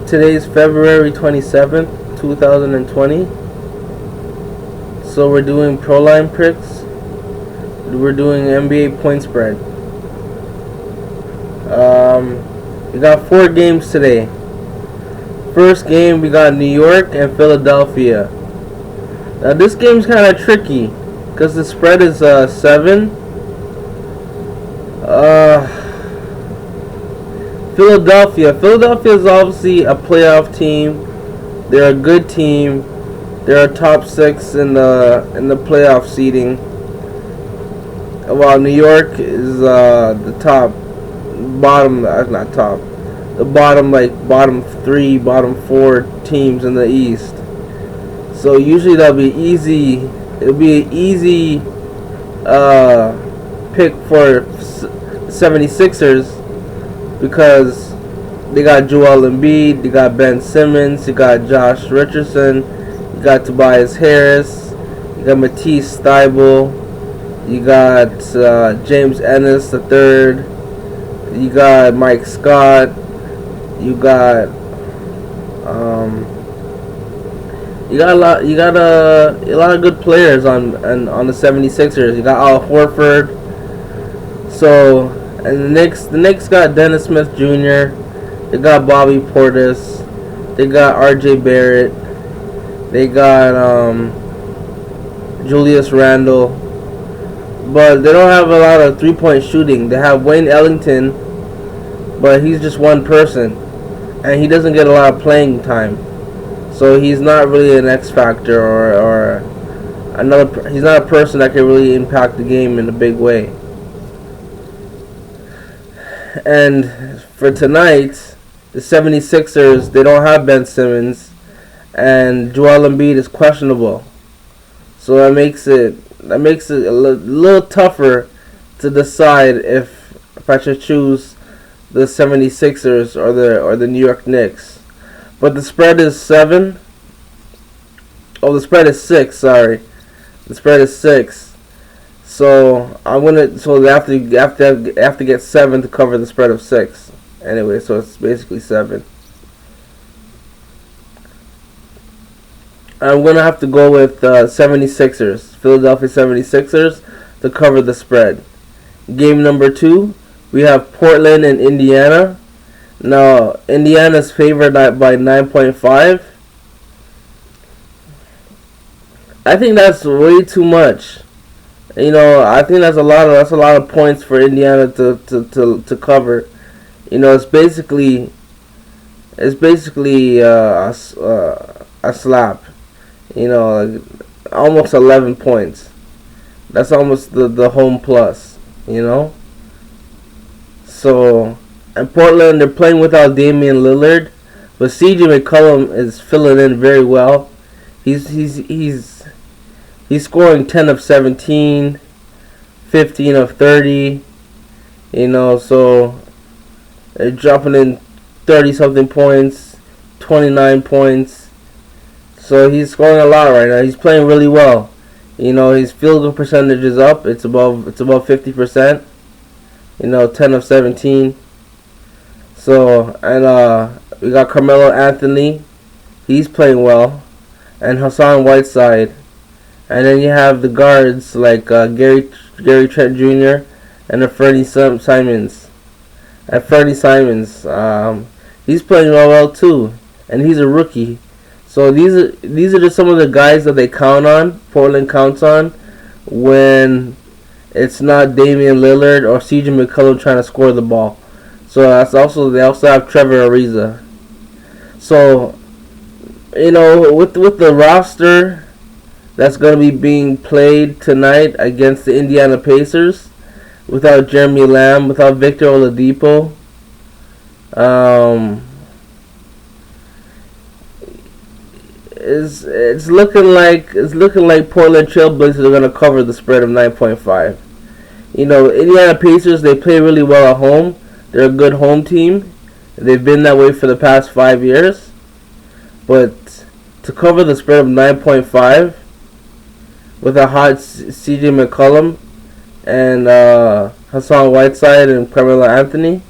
Today's February 27th, 2020. So we're doing pro line picks. We're doing NBA point spread. We got 4 games today. First game, we got New York and Philadelphia. Now this game's kind of tricky because the spread is 7. Philadelphia is obviously a playoff team. They're a good team. They're a top 6 in the playoff seeding. While New York is the bottom 3, bottom 4 teams in the East. So usually that'll be easy. It'll be an easy pick for 76ers because they got Joel Embiid, they got Ben Simmons, you got Josh Richardson, you got Tobias Harris, you got Matisse Thybulle, you got James Ennis III, you got Mike Scott, you got a lot of good players on the 76ers. You got Al Horford. So, and the Knicks got Dennis Smith Jr. They got Bobby Portis. They got R.J. Barrett. They got Julius Randle. But they don't have a lot of 3-point shooting. They have Wayne Ellington, but he's just one person, and he doesn't get a lot of playing time. So he's not really an X factor or another. He's not a person that can really impact the game in a big way. And for tonight, the 76ers, they don't have Ben Simmons, and Joel Embiid is questionable. So that makes it a little tougher to decide if I should choose the 76ers or the New York Knicks. But the spread is 7. Oh, the spread is 6. Sorry, the spread is 6. So they have to get 7 to cover the spread of 6. Anyway, so it's basically 7. I'm gonna have to go with 76ers, Philadelphia 76ers, to cover the spread. Game number 2, we have Portland and Indiana. Now, Indiana's favored by 9.5. I think that's way too much. I think that's a lot of points for Indiana to cover. It's basically a slap. Like almost 11 points. That's almost the home plus. So. And Portland, they're playing without Damian Lillard, but CJ McCollum is filling in very well. He's scoring 10 of 17, 15 of 30. So they're dropping in 30 something points, 29 points. So he's scoring a lot right now. He's playing really well. His field goal percentage is up. It's above 50%. 10 of 17. So, and we got Carmelo Anthony. He's playing well. And Hassan Whiteside. And then you have the guards like Gary Trent Jr. and Fernie Simons. He's playing well too. And he's a rookie. So these are just some of the guys that they count on. Portland counts on when it's not Damian Lillard or CJ McCollum trying to score the ball. So they also have Trevor Ariza. So, with the roster that's going to be being played tonight against the Indiana Pacers, without Jeremy Lamb, without Victor Oladipo, it's looking like Portland Trailblazers are going to cover the spread of 9.5. Indiana Pacers, they play really well at home. They're a good home team. They've been that way for the past 5 years. But to cover the spread of 9.5 with a hot CJ McCollum and Hassan Whiteside and Carmelo Anthony,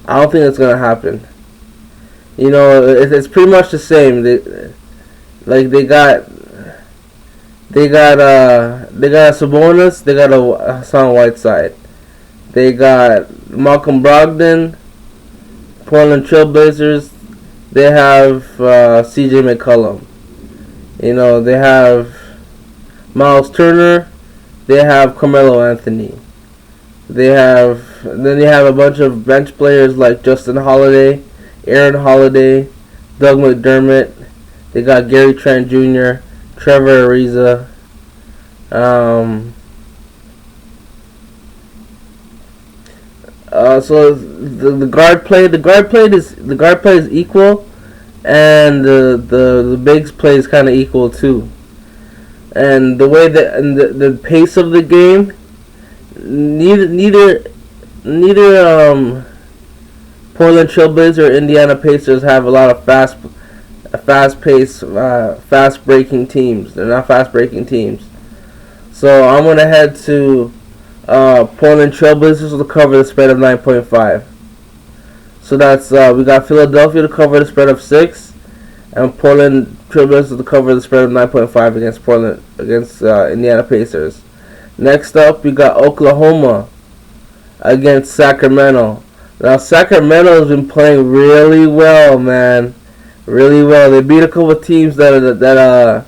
I don't think it's going to happen. It's pretty much the same. They got Sabonis. They got a Hassan Whiteside. They got Malcolm Brogdon, Portland Trailblazers. They have C.J. McCollum. They have Miles Turner. They have Carmelo Anthony. Then they have a bunch of bench players like Justin Holiday, Aaron Holiday, Doug McDermott. They got Gary Trent Jr., Trevor Ariza. So the guard play is equal, and the bigs play is kind of equal too. And the way that and the pace of the game, neither Portland Trailblazers or Indiana Pacers have a lot of fast-paced, fast-breaking teams. They're not fast-breaking teams. So I'm gonna head to Portland Trailblazers to cover the spread of 9.5. So that's we got Philadelphia to cover the spread of 6, and Portland Trailblazers to cover the spread of 9.5 against Indiana Pacers. Next up, we got Oklahoma against Sacramento. Now Sacramento has been playing really well, man, really well. They beat a couple of teams that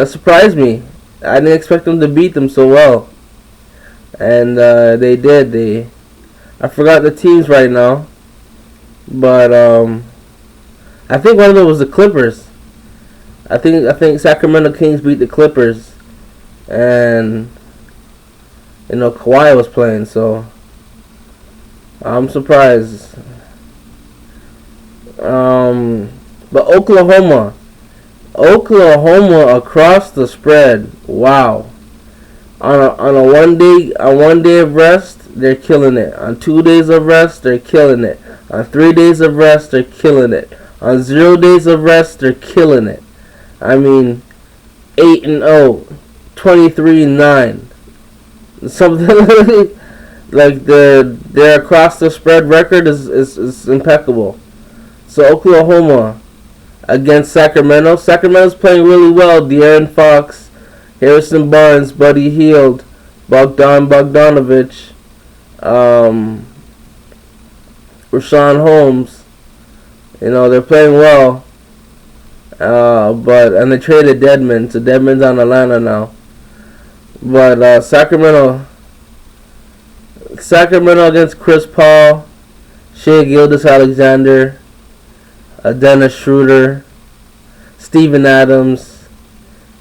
surprised me. I didn't expect them to beat them so well, and they did. I forgot the teams right now, but I think one of them was the Clippers. I think Sacramento Kings beat the Clippers, and Kawhi was playing, so I'm surprised. But Oklahoma across the spread. Wow. On one day of rest, they're killing it. On 2 days of rest, they're killing it. On 3 days of rest, they're killing it. On 0 days of rest, they're killing it. I mean, 8-0, 23-9. Something like their across the spread record is impeccable. So Oklahoma against Sacramento. Sacramento's playing really well. De'Aaron Fox, Harrison Barnes, Buddy Hield, Bogdanovich, Rashawn Holmes. They're playing well. And they traded Dedmon, so Dedmon's on Atlanta now. But Sacramento against Chris Paul, Shai Gilgeous-Alexander, Dennis Schroeder, Steven Adams,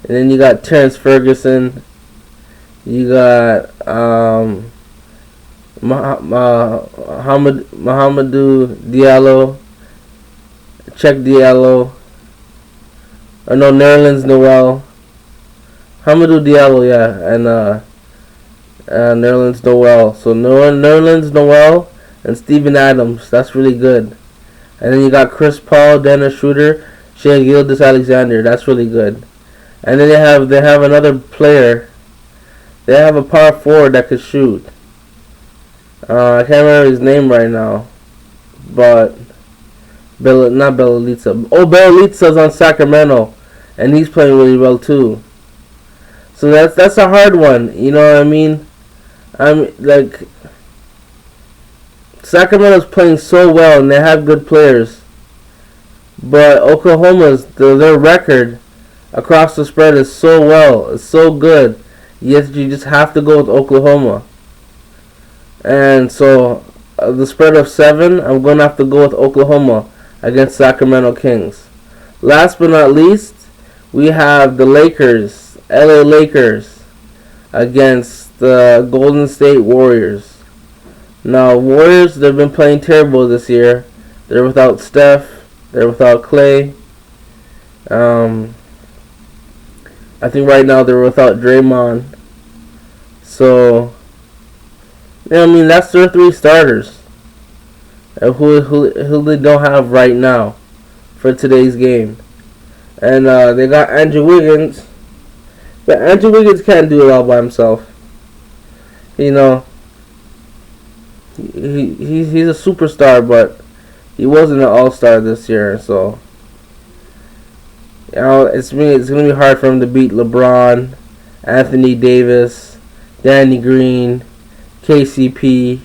and then you got Terrence Ferguson. You got Mohamedou Diallo, Check Diallo. Nerlens Noel. Hamidou Diallo, yeah, and Nerlens Noel. So Nerlens Noel and Steven Adams. That's really good. And then you got Chris Paul, Dennis Schroeder, Shai Gilgeous-Alexander. That's really good. And then they have another player. They have a power forward that could shoot. I can't remember his name right now, but not Bjelica. Oh, Bjelica's on Sacramento, and he's playing really well too. So that's a hard one. You know what I mean? Sacramento's playing so well, and they have good players. But Oklahoma's their record across the spread is so good. Yet you just have to go with Oklahoma. And so the spread of 7, I'm gonna have to go with Oklahoma against Sacramento Kings. Last but not least, we have the Lakers, LA Lakers, against the Golden State Warriors. Now, Warriors, they've been playing terrible this year. They're without Steph. They're without Clay. I think right now they're without Draymond. So, that's their 3 starters. Who they don't have right now for today's game. And they got Andrew Wiggins. But Andrew Wiggins can't do it all by himself. He's a superstar, but he wasn't an all-star this year, so it's gonna be hard for him to beat LeBron, Anthony Davis, Danny Green, KCP,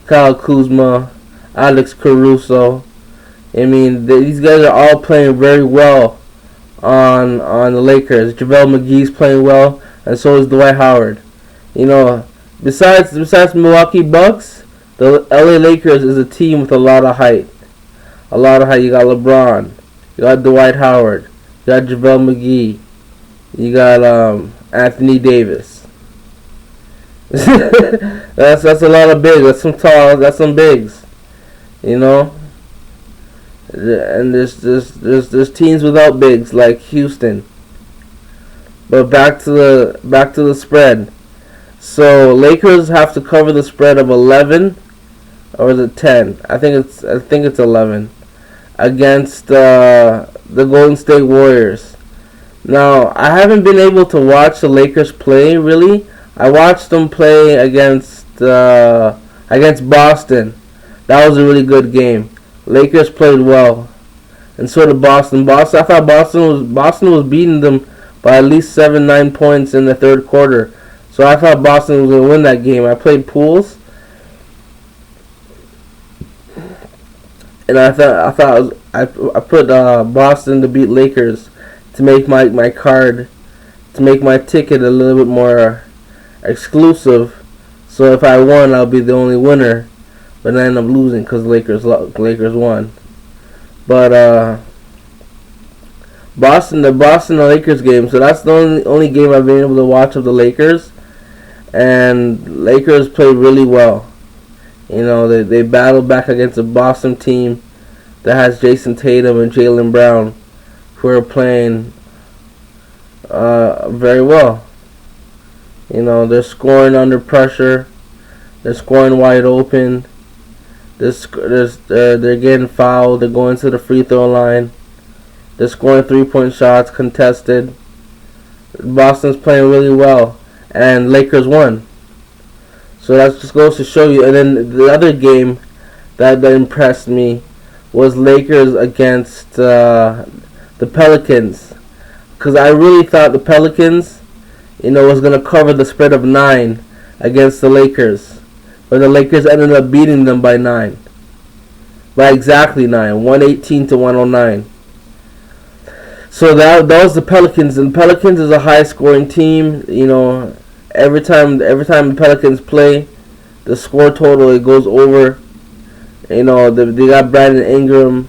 Kyle Kuzma, Alex Caruso. I mean, these guys are all playing very well on the Lakers. JaVale McGee's playing well, and so is Dwight Howard. Besides Milwaukee Bucks, the LA Lakers is a team with a lot of height. A lot of height. You got LeBron, you got Dwight Howard, you got JaVale McGee, you got Anthony Davis. that's a lot of bigs. That's some tall. That's some bigs. And there's teams without bigs like Houston. But back to the spread. So Lakers have to cover the spread of 11, or is it 10? I think it's 11 against the Golden State Warriors. Now, I haven't been able to watch the Lakers play really. I watched them play against Boston. That was a really good game. Lakers played well, and so did Boston. I thought Boston was beating them by at least 7-9 points in the third quarter. So I thought Boston was going to win that game. I played pools, and I put Boston to beat Lakers to make my card, to make my ticket a little bit more exclusive. So if I won, I'll be the only winner. But I ended up losing because Lakers won. But the Lakers game. So that's the only game I've been able to watch of the Lakers. And Lakers played really well. They battled back against a Boston team that has Jason Tatum and Jaylen Brown, who are playing very well. They're scoring under pressure. They're scoring wide open. They're getting fouled. They're going to the free throw line. They're scoring 3-point shots contested. Boston's playing really well, and Lakers won. So that just goes to show you. And then the other game that impressed me was Lakers against the Pelicans, because I really thought the Pelicans, was going to cover the spread of 9 against the Lakers. But the Lakers ended up beating them by 9. By exactly 9. 118 to 109. So that was the Pelicans. And Pelicans is a high-scoring team. Every time the Pelicans play, the score total, it goes over. They got Brandon Ingram.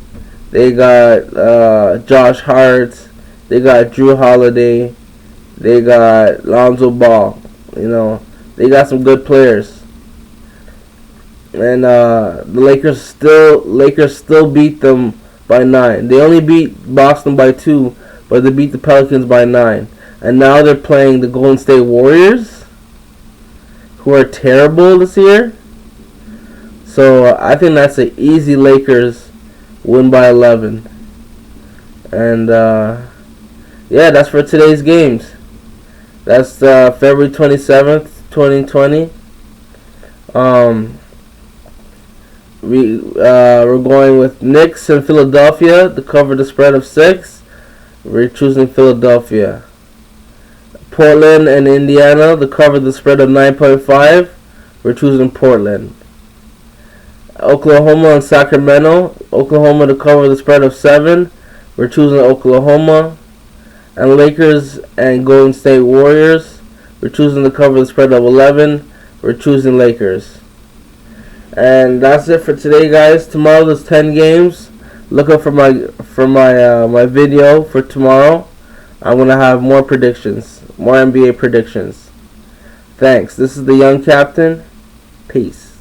They got Josh Hart. They got Drew Holiday. They got Lonzo Ball. They got some good players. And the Lakers still beat them by 9. They only beat Boston by 2, but they beat the Pelicans by 9. And now they're playing the Golden State Warriors, who are terrible this year. So I think that's an easy Lakers win by 11. And that's for today's games. That's February 27th, 2020. We're going with Knicks and Philadelphia to cover the spread of 6. We're choosing Philadelphia. Portland and Indiana to cover the spread of 9.5. We're choosing Portland. Oklahoma and Sacramento. Oklahoma to cover the spread of 7. We're choosing Oklahoma. And Lakers and Golden State Warriors. We're choosing to cover the spread of 11. We're choosing Lakers. And that's it for today, guys. Tomorrow there's 10 games. Look up for my video for tomorrow. I'm gonna have more predictions, more NBA predictions. Thanks. This is the Young Captain. Peace.